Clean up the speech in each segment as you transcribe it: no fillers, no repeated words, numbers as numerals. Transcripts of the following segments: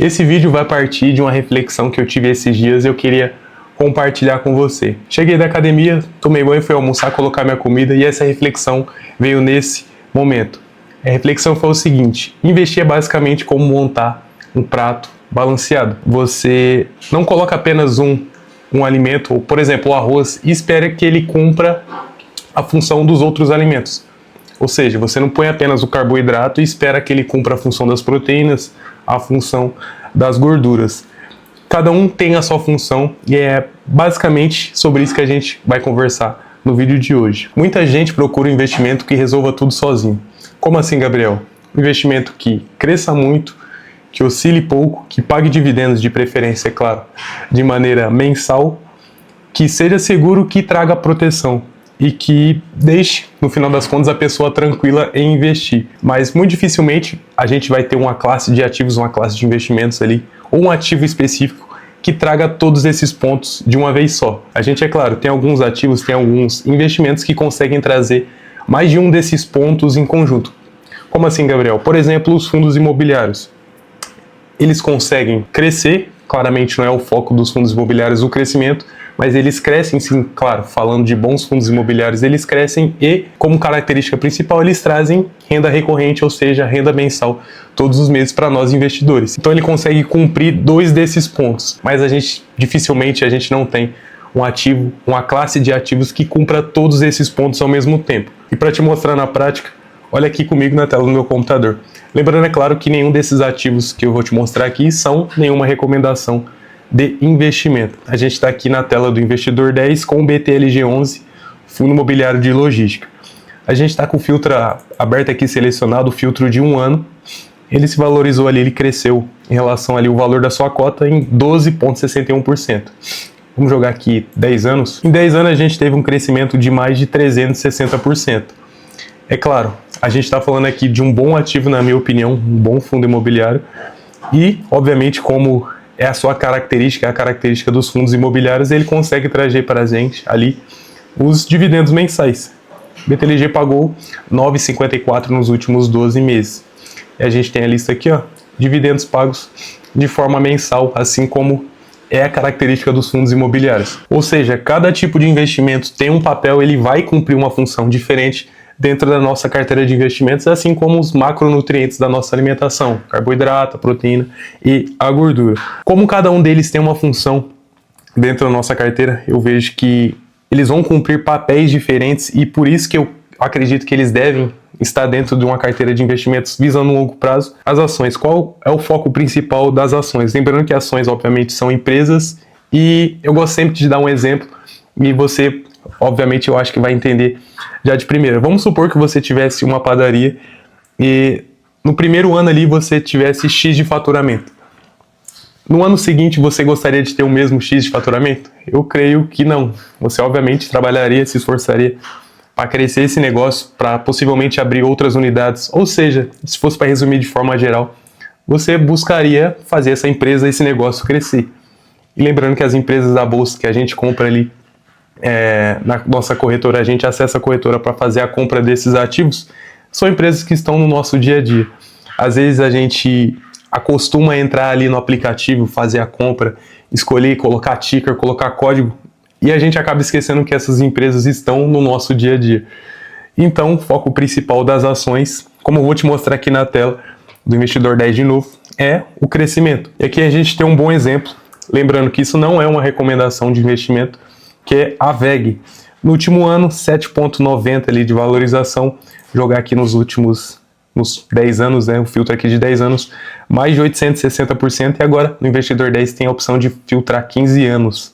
Esse vídeo vai partir de uma reflexão que eu tive esses dias e eu queria compartilhar com você. Cheguei da academia, tomei banho, fui almoçar, colocar minha comida e essa reflexão veio nesse momento. A reflexão foi o seguinte: investir é basicamente como montar um prato balanceado. Você não coloca apenas um alimento, ou, por exemplo, o arroz, e espera que ele cumpra a função dos outros alimentos. Ou seja, você não põe apenas o carboidrato e espera que ele cumpra a função das proteínas, a função das gorduras. Cada um tem a sua função e é basicamente sobre isso que a gente vai conversar no vídeo de hoje. Muita gente procura um investimento que resolva tudo sozinho. Como assim, Gabriel? Um investimento que cresça muito, que oscile pouco, que pague dividendos de preferência, é claro, de maneira mensal, que seja seguro, que traga proteção e que deixe, no final das contas, a pessoa tranquila em investir. Mas muito dificilmente a gente vai ter uma classe de ativos, uma classe de investimentos ali, ou um ativo específico que traga todos esses pontos de uma vez só. A gente, é claro, tem alguns ativos, tem alguns investimentos que conseguem trazer mais de um desses pontos em conjunto. Como assim, Gabriel? Por exemplo, os fundos imobiliários. Eles conseguem crescer, claramente não é o foco dos fundos imobiliários o crescimento, mas eles crescem sim, claro, falando de bons fundos imobiliários, eles crescem e, como característica principal, eles trazem renda recorrente, ou seja, renda mensal, todos os meses para nós investidores. Então ele consegue cumprir dois desses pontos, mas dificilmente a gente não tem um ativo, uma classe de ativos que cumpra todos esses pontos ao mesmo tempo. E para te mostrar na prática, olha aqui comigo na tela do meu computador. Lembrando, é claro, que nenhum desses ativos que eu vou te mostrar aqui são nenhuma recomendação de investimento. A gente está aqui na tela do Investidor 10 com o BTLG11, Fundo Imobiliário de Logística. A gente está com o filtro aberto aqui, selecionado, o filtro de 1 ano. Ele se valorizou ali, ele cresceu em relação ali o valor da sua cota em 12,61%. Vamos jogar aqui 10 anos. Em 10 anos a gente teve um crescimento de mais de 360%. É claro, a gente está falando aqui de um bom ativo, na minha opinião, um bom fundo imobiliário. E, obviamente, como é a sua característica, a característica dos fundos imobiliários, ele consegue trazer para a gente ali os dividendos mensais. O BTLG pagou 9,54 nos últimos 12 meses. E a gente tem a lista aqui, ó, dividendos pagos de forma mensal, assim como é a característica dos fundos imobiliários. Ou seja, cada tipo de investimento tem um papel, ele vai cumprir uma função diferente dentro da nossa carteira de investimentos, assim como os macronutrientes da nossa alimentação, carboidrato, a proteína e a gordura. Como cada um deles tem uma função dentro da nossa carteira, eu vejo que eles vão cumprir papéis diferentes e por isso que eu acredito que eles devem estar dentro de uma carteira de investimentos visando um longo prazo. As ações, qual é o foco principal das ações? Lembrando que ações, obviamente, são empresas e eu gosto sempre de dar um exemplo e você, obviamente, eu acho que vai entender já de primeira. Vamos supor que você tivesse uma padaria e no primeiro ano ali você tivesse X de faturamento. No ano seguinte você gostaria de ter o mesmo X de faturamento? Eu creio que não. Você obviamente trabalharia, se esforçaria para crescer esse negócio, para possivelmente abrir outras unidades. Ou seja, se fosse para resumir de forma geral, você buscaria fazer essa empresa, esse negócio crescer. E lembrando que as empresas da bolsa que a gente compra ali, na nossa corretora, a gente acessa a corretora para fazer a compra desses ativos, são empresas que estão no nosso dia a dia. Às vezes a gente acostuma a entrar ali no aplicativo, fazer a compra, escolher, colocar ticker, colocar código, e a gente acaba esquecendo que essas empresas estão no nosso dia a dia. Então, o foco principal das ações, como eu vou te mostrar aqui na tela do Investidor 10 de novo, é o crescimento. E aqui a gente tem um bom exemplo, lembrando que isso não é uma recomendação de investimento, que é a VEG. No último ano, 7,90 ali de valorização. Jogar aqui nos 10 anos, né, o filtro aqui de 10 anos, mais de 860%. E agora, no Investidor 10 tem a opção de filtrar 15 anos.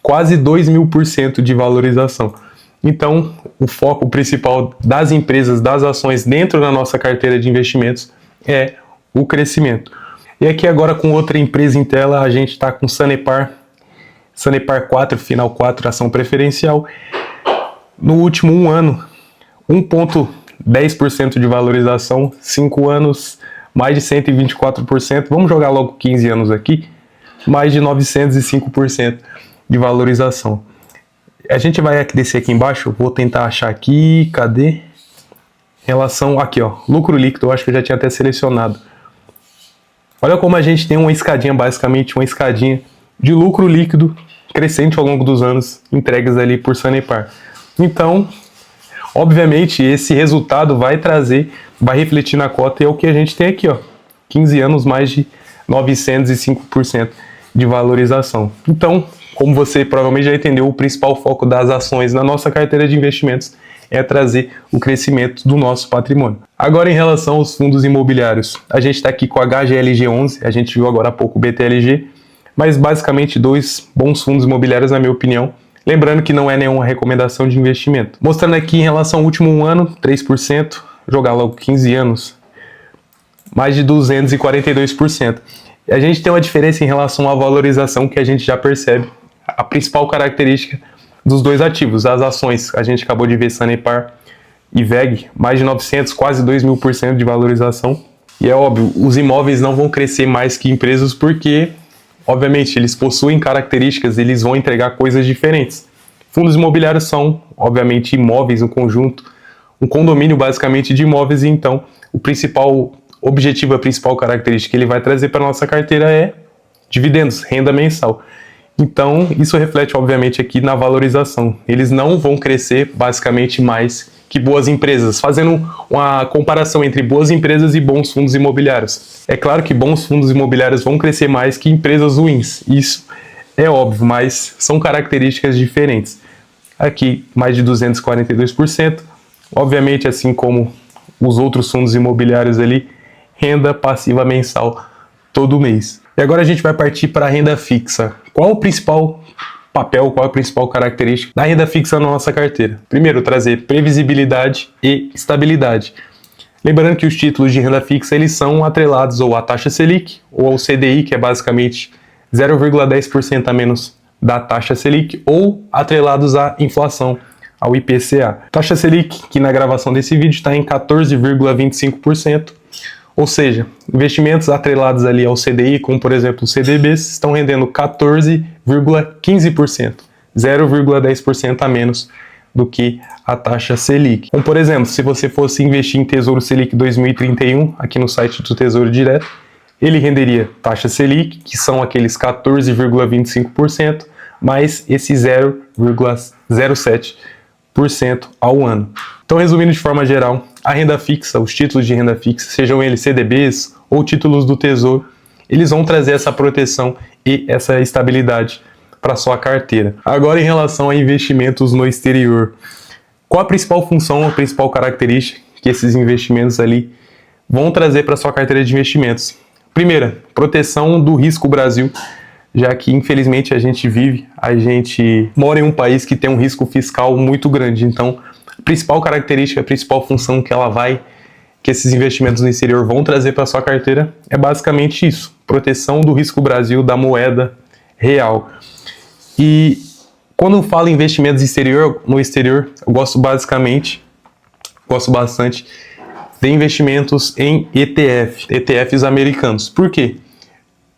Quase 2.000% de valorização. Então, o foco principal das empresas, das ações dentro da nossa carteira de investimentos é o crescimento. E aqui agora com outra empresa em tela, a gente está com Sanepar 4, final 4, ação preferencial. No último 1 ano, 1,10% de valorização, 5 anos, mais de 124%. Vamos jogar logo 15 anos aqui, mais de 905% de valorização. A gente vai descer aqui embaixo, vou tentar achar aqui, cadê? Relação, aqui ó, lucro líquido, eu acho que eu já tinha até selecionado. Olha como a gente tem uma escadinha, basicamente uma escadinha de lucro líquido crescente ao longo dos anos entregues ali por Sanepar. Então, obviamente, esse resultado vai refletir na cota, e é o que a gente tem aqui, ó, 15 anos, mais de 905% de valorização. Então, como você provavelmente já entendeu, o principal foco das ações na nossa carteira de investimentos é trazer o crescimento do nosso patrimônio. Agora, em relação aos fundos imobiliários, a gente está aqui com a HGLG11, a gente viu agora há pouco o BTLG, mas basicamente dois bons fundos imobiliários, na minha opinião. Lembrando que não é nenhuma recomendação de investimento. Mostrando aqui em relação ao último ano, 3%, jogar logo 15 anos, mais de 242%. E a gente tem uma diferença em relação à valorização que a gente já percebe. A principal característica dos dois ativos, as ações, a gente acabou de ver Sanepar e VEG, mais de 900, quase 2.000% de valorização. E é óbvio, os imóveis não vão crescer mais que empresas porque, obviamente, eles possuem características, eles vão entregar coisas diferentes. Fundos imobiliários são, obviamente, imóveis, um conjunto, um condomínio basicamente de imóveis, e então o principal objetivo, a principal característica que ele vai trazer para a nossa carteira é dividendos, renda mensal. Então, isso reflete, obviamente, aqui na valorização. Eles não vão crescer, basicamente, mais que boas empresas, fazendo uma comparação entre boas empresas e bons fundos imobiliários. É claro que bons fundos imobiliários vão crescer mais que empresas ruins. Isso é óbvio, mas são características diferentes. Aqui, mais de 242%. Obviamente, assim como os outros fundos imobiliários ali, renda passiva mensal todo mês. E agora a gente vai partir para a renda fixa. Qual o principal papel, qual a principal característica da renda fixa na nossa carteira? Primeiro, trazer previsibilidade e estabilidade. Lembrando que os títulos de renda fixa eles são atrelados ou à taxa Selic ou ao CDI, que é basicamente 0,10% a menos da taxa Selic, ou atrelados à inflação, ao IPCA. Taxa Selic, que na gravação desse vídeo está em 14,25%. Ou seja, investimentos atrelados ali ao CDI, como por exemplo os CDBs, estão rendendo 14,15%, 0,10% a menos do que a taxa Selic. Como por exemplo, se você fosse investir em Tesouro Selic 2031, aqui no site do Tesouro Direto, ele renderia taxa Selic, que são aqueles 14,25%, mais esse 0,07% ao ano. Então, resumindo de forma geral, a renda fixa, os títulos de renda fixa, sejam eles CDBs ou títulos do Tesouro, eles vão trazer essa proteção e essa estabilidade para sua carteira. Agora, em relação a investimentos no exterior, qual a principal função, a principal característica que esses investimentos ali vão trazer para sua carteira de investimentos? Primeira, proteção do risco Brasil, já que infelizmente a gente mora em um país que tem um risco fiscal muito grande. Então, a principal característica, a principal função que esses investimentos no exterior vão trazer para sua carteira é basicamente isso: proteção do risco Brasil, da moeda real. E quando eu falo em investimentos no exterior, eu gosto bastante de investimentos em ETFs americanos. Por quê?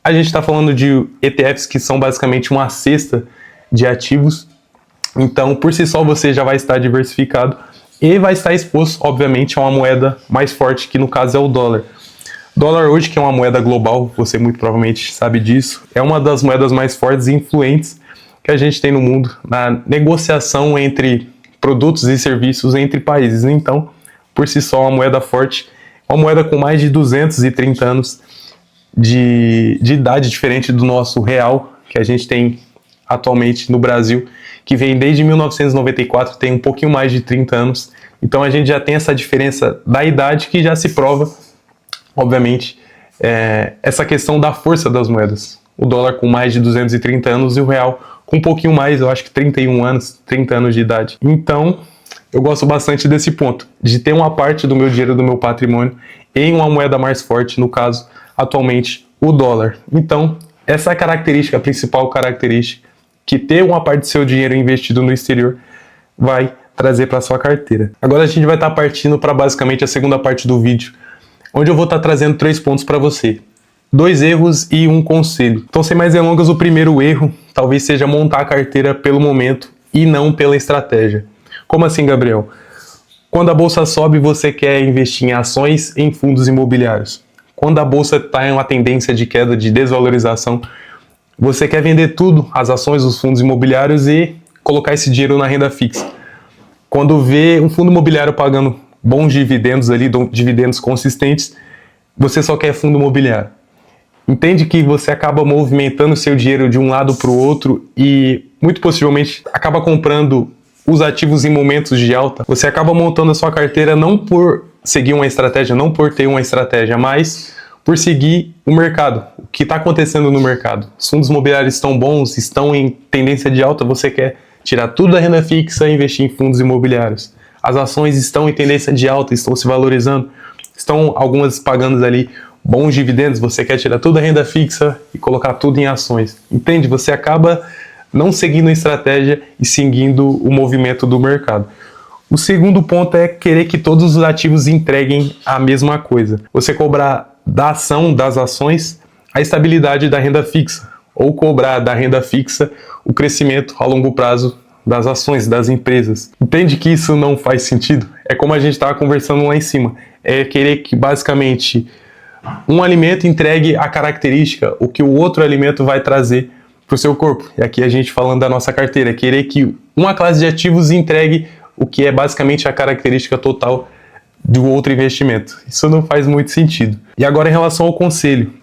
A gente está falando de ETFs que são basicamente uma cesta de ativos. Então, por si só, você já vai estar diversificado e vai estar exposto, obviamente, a uma moeda mais forte, que no caso é o dólar. Dólar hoje, que é uma moeda global, você muito provavelmente sabe disso, é uma das moedas mais fortes e influentes que a gente tem no mundo na negociação entre produtos e serviços entre países. Então, por si só, uma moeda forte, uma moeda com mais de 230 anos de idade, diferente do nosso real, que a gente tem atualmente no Brasil, que vem desde 1994, tem um pouquinho mais de 30 anos. Então a gente já tem essa diferença da idade que já se prova, obviamente, essa questão da força das moedas. O dólar com mais de 230 anos e o real com um pouquinho mais, eu acho que 31 anos, 30 anos de idade. Então, eu gosto bastante desse ponto, de ter uma parte do meu dinheiro, do meu patrimônio, em uma moeda mais forte, no caso, atualmente, o dólar. Então, essa é a característica, a principal característica, que ter uma parte do seu dinheiro investido no exterior vai trazer para sua carteira. Agora a gente vai estar partindo para basicamente a segunda parte do vídeo, onde eu vou estar trazendo 3 pontos para você. 2 erros e 1 conselho. Então, sem mais delongas, o primeiro erro talvez seja montar a carteira pelo momento e não pela estratégia. Como assim, Gabriel? Quando a bolsa sobe, você quer investir em ações, em fundos imobiliários. quando a bolsa está em uma tendência de queda, de desvalorização, você quer vender tudo, as ações, os fundos imobiliários e colocar esse dinheiro na renda fixa. Quando vê um fundo imobiliário pagando bons dividendos ali, dividendos consistentes, você só quer fundo imobiliário. Entende que você acaba movimentando seu dinheiro de um lado para o outro e muito possivelmente acaba comprando os ativos em momentos de alta. Você acaba montando a sua carteira não por seguir uma estratégia, não por ter uma estratégia, mas por seguir o mercado. O que está acontecendo no mercado? Os fundos imobiliários estão bons, estão em tendência de alta, você quer tirar tudo da renda fixa e investir em fundos imobiliários. As ações estão em tendência de alta, estão se valorizando, estão algumas pagando ali bons dividendos, você quer tirar toda a renda fixa e colocar tudo em ações. Entende? Você acaba não seguindo a estratégia e seguindo o movimento do mercado. O segundo ponto é querer que todos os ativos entreguem a mesma coisa. Você cobrar da ação, das ações, a estabilidade da renda fixa, ou cobrar da renda fixa o crescimento a longo prazo das ações, das empresas. Entende que isso não faz sentido? É como a gente estava conversando lá em cima. É querer que basicamente um alimento entregue a característica, o que o outro alimento vai trazer para o seu corpo. E aqui a gente falando da nossa carteira, querer que uma classe de ativos entregue o que é basicamente a característica total do outro investimento. Isso não faz muito sentido. E agora em relação ao conselho,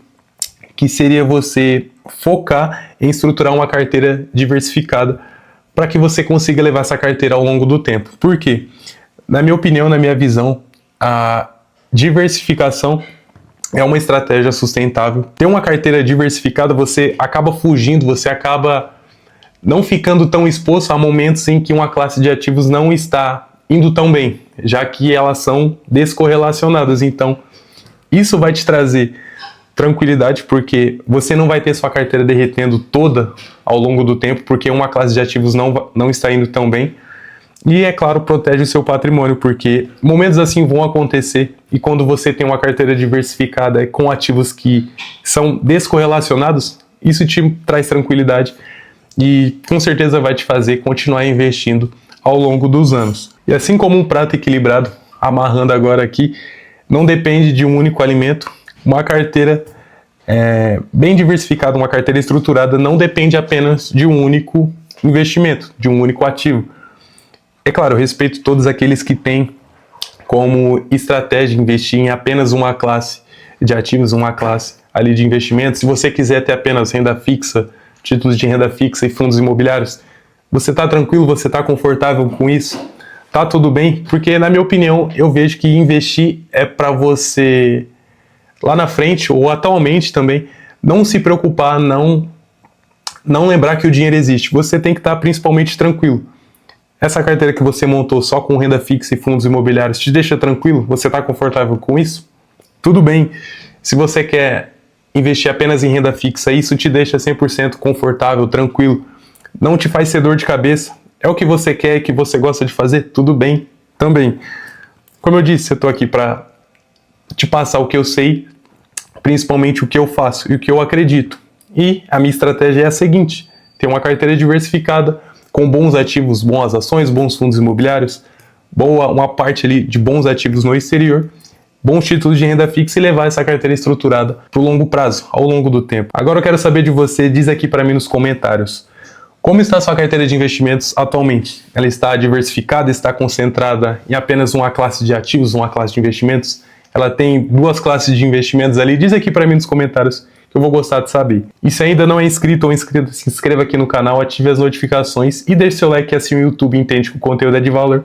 que seria você focar em estruturar uma carteira diversificada para que você consiga levar essa carteira ao longo do tempo. Por quê? Na minha opinião, na minha visão, a diversificação é uma estratégia sustentável. Ter uma carteira diversificada, você acaba fugindo, você acaba não ficando tão exposto a momentos em que uma classe de ativos não está indo tão bem, já que elas são descorrelacionadas. Então, isso vai te trazer tranquilidade, porque você não vai ter sua carteira derretendo toda ao longo do tempo, porque uma classe de ativos não está indo tão bem. E, é claro, protege o seu patrimônio, porque momentos assim vão acontecer e quando você tem uma carteira diversificada com ativos que são descorrelacionados, isso te traz tranquilidade e com certeza vai te fazer continuar investindo ao longo dos anos. E assim como um prato equilibrado, amarrando agora aqui, não depende de um único alimento, uma carteira bem diversificada, uma carteira estruturada não depende apenas de um único investimento, de um único ativo. É claro, eu respeito todos aqueles que têm como estratégia investir em apenas uma classe de ativos, uma classe ali de investimentos. Se você quiser ter apenas renda fixa, títulos de renda fixa e fundos imobiliários, você está tranquilo, você está confortável com isso? Tá tudo bem? Porque, na minha opinião, eu vejo que investir é para você, lá na frente, ou atualmente também, não se preocupar, não lembrar que o dinheiro existe. Você tem que estar principalmente tranquilo. Essa carteira que você montou só com renda fixa e fundos imobiliários te deixa tranquilo? Você está confortável com isso? Tudo bem. Se você quer investir apenas em renda fixa, isso te deixa 100% confortável, tranquilo. Não te faz ser dor de cabeça. É o que você quer, que você gosta de fazer? Tudo bem também. Como eu disse, eu estou aqui para te passar o que eu sei, principalmente o que eu faço e o que eu acredito. E a minha estratégia é a seguinte: ter uma carteira diversificada, com bons ativos, boas ações, bons fundos imobiliários, uma parte ali de bons ativos no exterior, bons títulos de renda fixa e levar essa carteira estruturada para o longo prazo, ao longo do tempo. Agora eu quero saber de você, diz aqui para mim nos comentários, como está a sua carteira de investimentos atualmente? Ela está diversificada, está concentrada em apenas uma classe de ativos, uma classe de investimentos? Ela tem duas classes de investimentos ali? Diz aqui para mim nos comentários, que eu vou gostar de saber. E se ainda não é inscrito ou inscrito, se inscreva aqui no canal, ative as notificações e deixe seu like, assim o YouTube entende que o conteúdo é de valor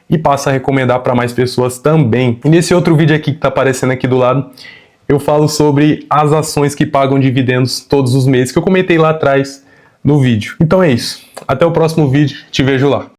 e passa a recomendar para mais pessoas também. E nesse outro vídeo aqui que está aparecendo aqui do lado, eu falo sobre as ações que pagam dividendos todos os meses, que eu comentei lá atrás no vídeo. Então é isso. Até o próximo vídeo. Te vejo lá.